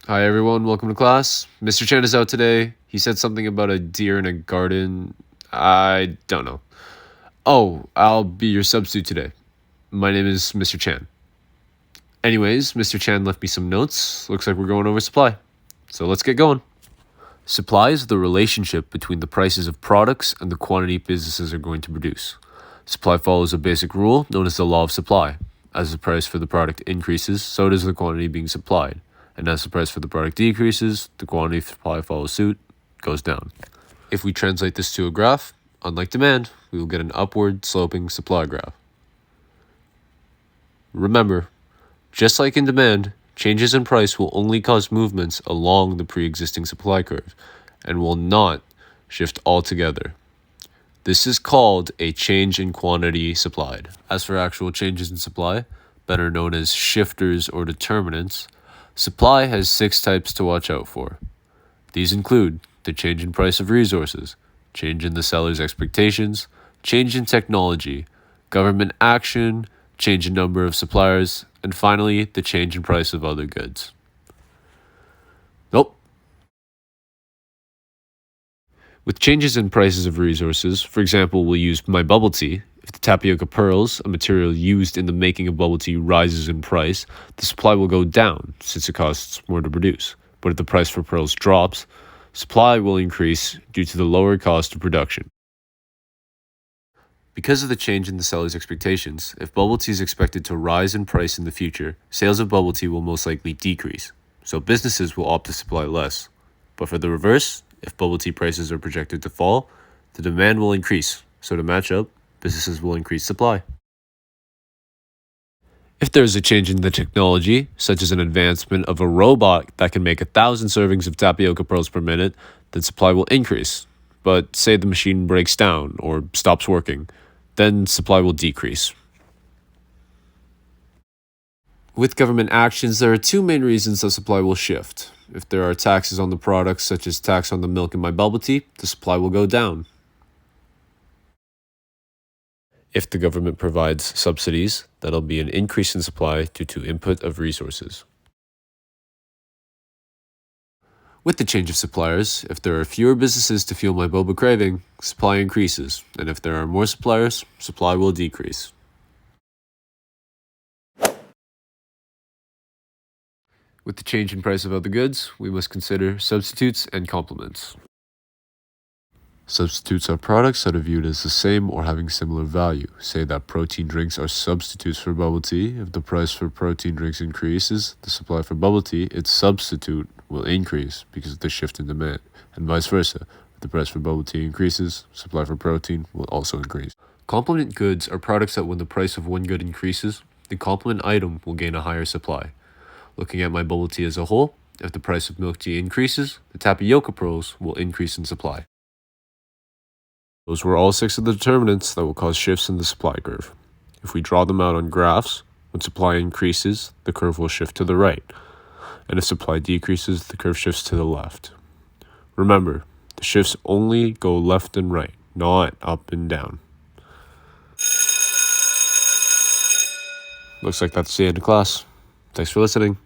Hi everyone, welcome to class. Mr. Chan is out today. He said something about a deer in a garden. I don't know. Oh, I'll be your substitute today. My name is Mr. Chan. Anyways, Mr. Chan left me some notes. Looks like we're going over supply. So let's get going. Supply is the relationship between the prices of products and the quantity businesses are going to produce. Supply follows a basic rule known as the law of supply. As the price for the product increases, so does the quantity being supplied. And as the price for the product decreases, the quantity of supply follows suit, goes down. If we translate this to a graph, unlike demand, we will get an upward sloping supply graph. Remember, just like in demand, changes in price will only cause movements along the pre-existing supply curve and will not shift altogether. This is called a change in quantity supplied. As for actual changes in supply, better known as shifters or determinants, supply has 6 types to watch out for. These include the change in price of resources, change in the seller's expectations, change in technology, government action, change in number of suppliers, and finally, the change in price of other goods. With changes in prices of resources, for example, we'll use my bubble tea. If the tapioca pearls, a material used in the making of bubble tea, rises in price, the supply will go down since it costs more to produce. But if the price for pearls drops, supply will increase due to the lower cost of production. Because of the change in the seller's expectations, if bubble tea is expected to rise in price in the future, sales of bubble tea will most likely decrease. So businesses will opt to supply less. But for the reverse, if bubble tea prices are projected to fall, the demand will increase. So to match up, businesses will increase supply. If there is a change in the technology, such as an advancement of a robot that can make 1,000 servings of tapioca pearls per minute, then supply will increase. But say the machine breaks down or stops working, then supply will decrease. With government actions, there are 2 main reasons that supply will shift. If there are taxes on the products, such as tax on the milk in my bubble tea, the supply will go down. If the government provides subsidies, that'll be an increase in supply due to input of resources. With the change of suppliers, if there are fewer businesses to fuel my boba craving, supply increases, and if there are more suppliers, supply will decrease. With the change in price of other goods, we must consider substitutes and complements. Substitutes are products that are viewed as the same or having similar value. Say that protein drinks are substitutes for bubble tea. If the price for protein drinks increases, the supply for bubble tea, its substitute, will increase because of the shift in demand, and vice versa. If the price for bubble tea increases, supply for protein will also increase. Complement goods are products that when the price of one good increases, the complement item will gain a higher supply. Looking at my bubble tea as a whole, if the price of milk tea increases, the tapioca pearls will increase in supply. Those were all 6 of the determinants that will cause shifts in the supply curve. If we draw them out on graphs, when supply increases, the curve will shift to the right. And if supply decreases, the curve shifts to the left. Remember, the shifts only go left and right, not up and down. Looks like that's the end of class. Thanks for listening.